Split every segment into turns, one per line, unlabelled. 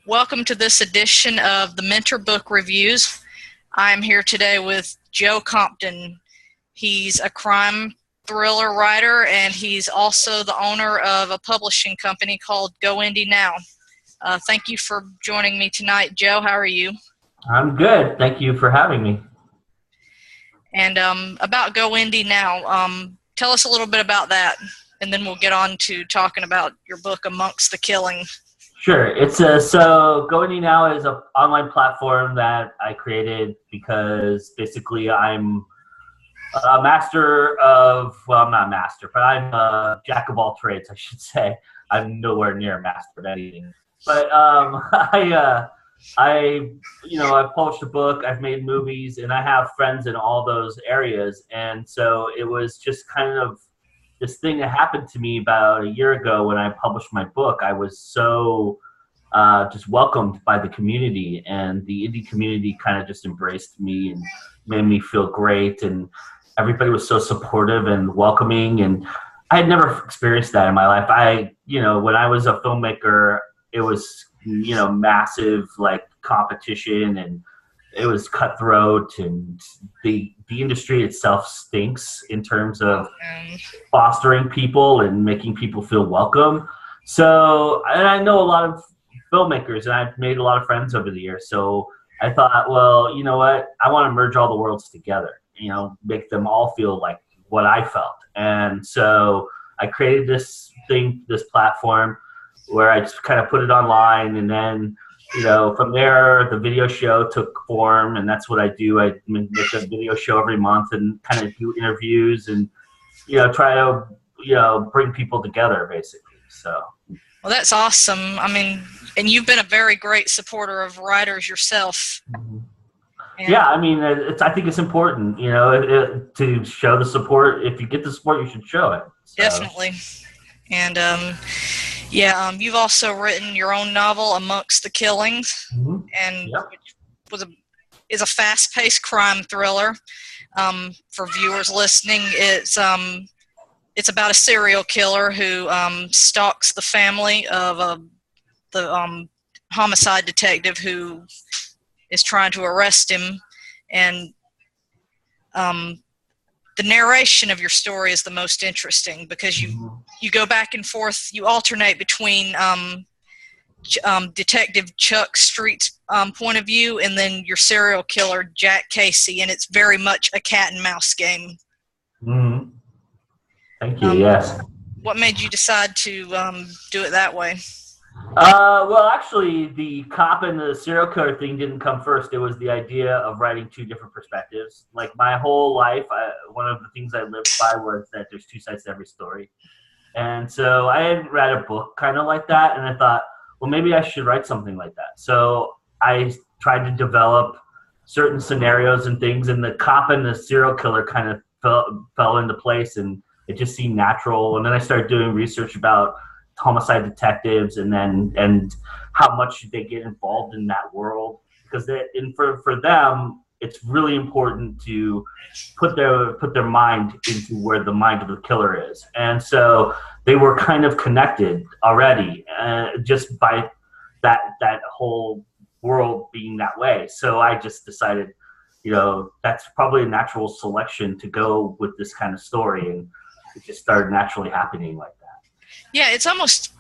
Welcome to this edition of the Mentor Book Reviews. I'm here today with Joe Compton. He's a crime thriller writer, and he's also the owner of a publishing company called GoIndieNow. Thank you for joining me tonight, Joe. How are you?
I'm good. Thank you for having me.
And about GoIndieNow, tell us a little bit about that, and then we'll get on to talking about your book, Amongst the Killing.
Sure. So GoIndieNow is an online platform that I created because basically I'm a master of, well, I'm not a master, but I'm a jack of all trades, I should say. I'm nowhere near a master at anything. But I've published a book, I've made movies, and I have friends in all those areas. And so it was just kind of this thing that happened to me about a year ago when I published my book. I was so just welcomed by the community, and the indie community kind of just embraced me and made me feel great. And everybody was so supportive and welcoming. And I had never experienced that in my life. When I was a filmmaker, it was, massive like competition, and it was cutthroat, and the industry itself stinks in terms of fostering people and making people feel welcome. So, and I know a lot of filmmakers, and I've made a lot of friends over the years. So I thought, well, you know what? I want to merge all the worlds together, make them all feel like what I felt. And so I created this platform where I just kind of put it online, and then from there, the video show took form, and that's what I do. I make a video show every month and kind of do interviews and, try to, bring people together, basically. So.
Well, that's awesome. I mean, and you've been a very great supporter of writers yourself.
Mm-hmm. Yeah, I mean, I think it's important, to show the support. If you get the support, you should show it. So.
Definitely. And you've also written your own novel, Amongst the Killings,
Mm-hmm.
and
Yep.
which is a fast-paced crime thriller. For viewers listening, it's about a serial killer who stalks the family of the homicide detective who is trying to arrest him, and the narration of your story is the most interesting because you go back and forth, you alternate between Detective Chuck Street's point of view and then your serial killer, Jack Casey, and it's very much a cat and mouse game.
Mm-hmm. Thank you, yes.
What made you decide to do it that way?
Well, actually, the cop and the serial killer thing didn't come first. It was the idea of writing two different perspectives. Like my whole life, one of the things I lived by was that there's two sides to every story. And so I had read a book kind of like that, and I thought, well, maybe I should write something like that. So I tried to develop certain scenarios and things, and the cop and the serial killer kind of fell into place, and it just seemed natural. And then I started doing research about homicide detectives and how much they get involved in that world, because for them it's really important to put their mind into where the mind of the killer is. And so they were kind of connected already, just by that whole world being that way. So I just decided, that's probably a natural selection to go with this kind of story, and it just started naturally happening like that.
Yeah, it's almost,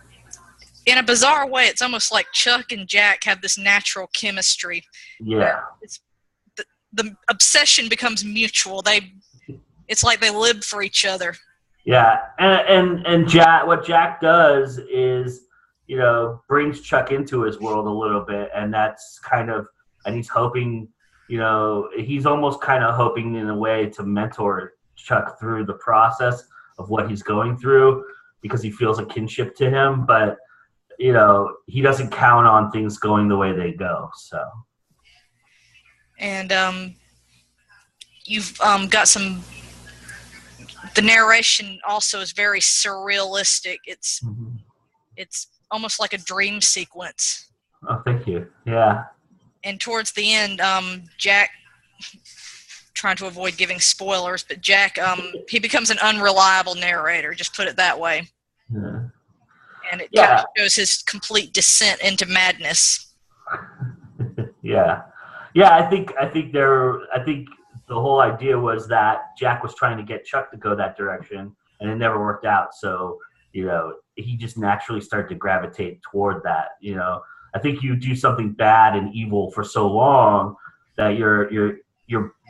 in a bizarre way, it's almost like Chuck and Jack have this natural chemistry.
Yeah.
The obsession becomes mutual. It's like they live for each other.
Yeah, and Jack, what Jack does is, brings Chuck into his world a little bit, and that's and he's hoping, he's almost kind of hoping in a way to mentor Chuck through the process of what he's going through, because he feels a kinship to him, but he doesn't count on things going the way they go. So.
And you've got the narration also is very surrealistic. It's almost like a dream sequence.
Oh, thank you. Yeah.
And towards the end, Jack, trying to avoid giving spoilers, but Jack, he becomes an unreliable narrator, just put it that way.
Yeah.
And it kind of shows his complete descent into madness.
Yeah, yeah. I think the whole idea was that Jack was trying to get Chuck to go that direction, and it never worked out. So he just naturally started to gravitate toward that. I think you do something bad and evil for so long that your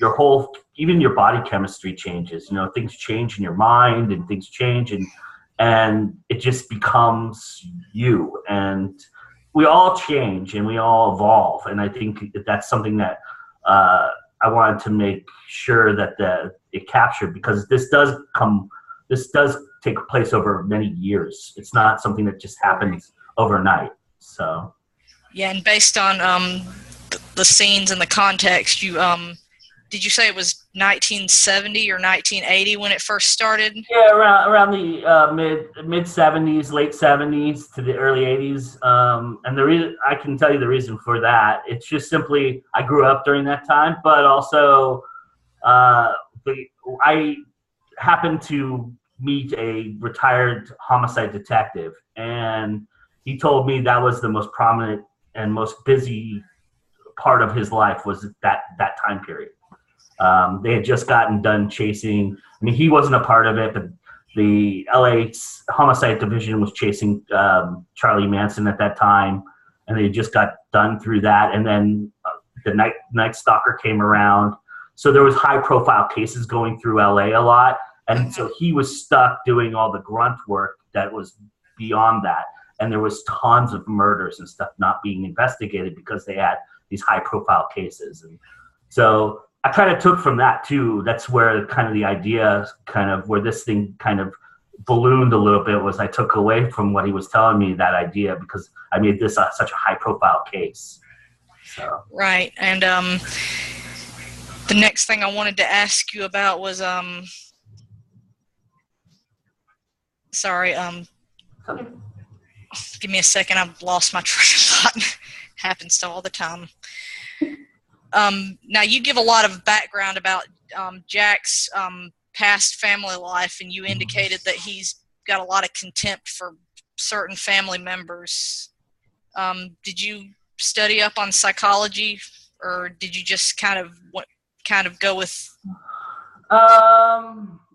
whole, even your body chemistry changes. Things change in your mind, and things change, and it just becomes you. And we all change and we all evolve. And I think that's something that I wanted to make sure that it captured, because this does take place over many years. It's not something that just happens overnight. So
yeah, and based on the scenes and the context, did you say it was 1970 or 1980 when it first started?
yeah, around the mid 70s, late 70s to the early 80s. And the reason I can tell you the reason for that, it's just simply I grew up during that time, but also I happened to meet a retired homicide detective, and he told me that was the most prominent and most busy part of his life was that time period. They had just gotten done chasing. I mean, he wasn't a part of it, but the LA Homicide Division was chasing Charlie Manson at that time, and they just got done through that. And then the Night Stalker came around, so there was high-profile cases going through LA a lot, and so he was stuck doing all the grunt work that was beyond that. And there was tons of murders and stuff not being investigated because they had these high-profile cases, and so I kind of took from that too. That's where kind of the idea, kind of where this thing kind of ballooned a little bit, was I took away from what he was telling me, that idea, because I made this such a high profile case. So.
Right. And the next thing I wanted to ask you about was, sorry,
Okay.
give me a second. I've lost my train of thought. Happens to all the time. Now, you give a lot of background about Jack's past family life, and you indicated that he's got a lot of contempt for certain family members. Did you study up on psychology, or did you just kind of go with?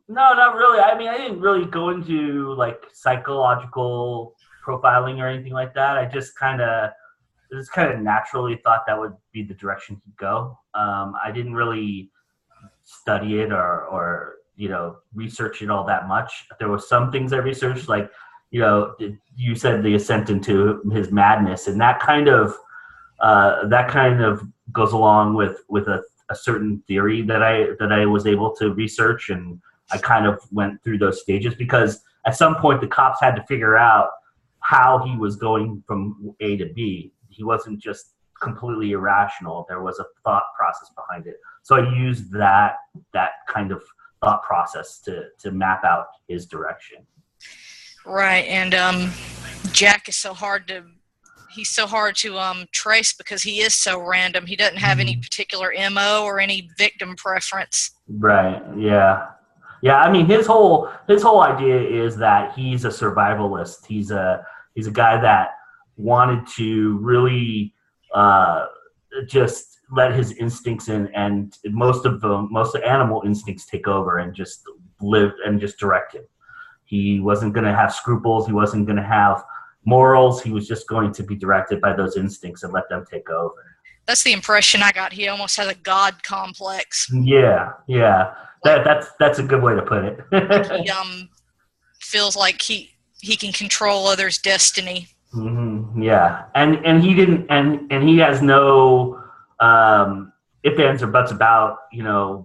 No, not really. I mean, I didn't really go into like psychological profiling or anything like that. I just kind of naturally thought that would be the direction he'd go. I didn't really study it or research it all that much. There were some things I researched, like you said the ascent into his madness, and that kind of goes along with a certain theory that I was able to research, and I kind of went through those stages because at some point the cops had to figure out how he was going from A to B. He wasn't just completely irrational. There was a thought process behind it. So I used that kind of thought process to map out his direction.
Right, and Jack is so hard to trace because he is so random. He doesn't have any particular MO or any victim preference.
Right. Yeah. Yeah. I mean, his whole idea is that he's a survivalist. He's a guy that wanted to really just let his instincts and most of the animal instincts take over and just live and just direct him. He wasn't going to have scruples. He wasn't going to have morals. He was just going to be directed by those instincts and let them take over.
That's the impression I got. He almost has a god complex.
Yeah. That's a good way to put it.
He feels like he can control others' destiny.
Mm-hmm. Yeah, and he didn't, and he has no ifs, ands, or buts about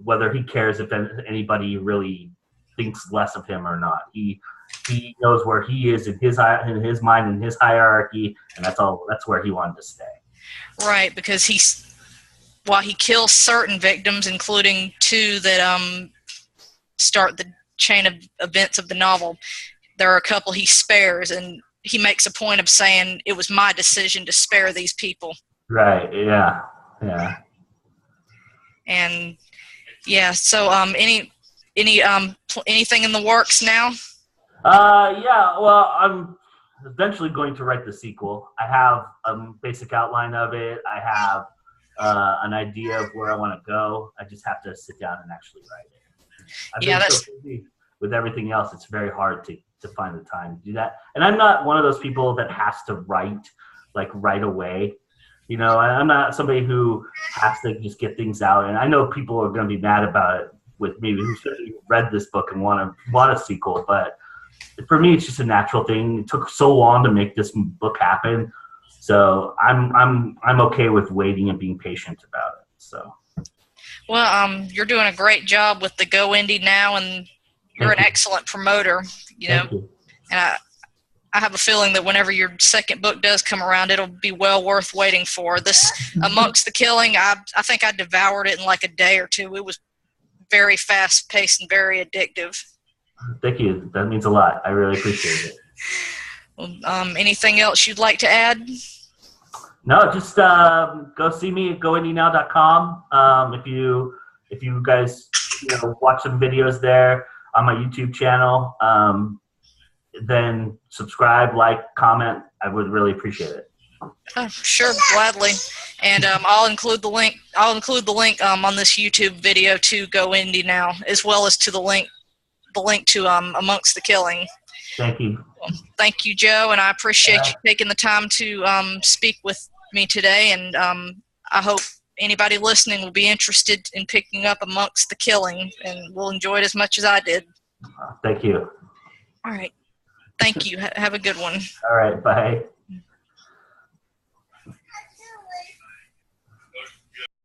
whether he cares if anybody really thinks less of him or not. He knows where he is in his mind, in his hierarchy, and that's where he wanted to stay.
Right, because while he kills certain victims, including two that start the chain of events of the novel, there are a couple he spares, and he makes a point of saying it was my decision to spare these people.
Right. Yeah.
And yeah. So anything in the works now?
Yeah. Well, eventually going to write the sequel. I have a basic outline of it. I have an idea of where I want to go. I just have to sit down and actually write it. I've been so busy with everything else. It's very hard to find the time to do that. And I'm not one of those people that has to write like right away. You know, I'm not somebody who has to just get things out. And I know people are going to be mad about it with me who read this book and want a sequel, but for me, it's just a natural thing. It took so long to make this book happen, so I'm okay with waiting and being patient about it. So,
well, you're doing a great job with the GoIndieNow, and you're an excellent promoter. You know, and I have a feeling that whenever your second book does come around, it'll be well worth waiting for. This Amongst the Killing, I think I devoured it in like a day or two. It was very fast paced and very addictive.
Thank you. That means a lot. I really appreciate it.
Anything else you'd like to add?
No, just go see me at GoIndieNow.com. If you guys watch some videos there on my YouTube channel, then subscribe, like, comment. I would really appreciate it.
Sure, gladly. And I'll include the link. on this YouTube video to GoIndieNow, as well as to the link to Amongst the Killing.
Thank you.
Thank you, Joe, and I appreciate you taking the time to speak with me today, and I hope anybody listening will be interested in picking up Amongst the Killing, and will enjoy it as much as I did.
Thank you.
All right. Thank you. Have a good one.
All right. Bye.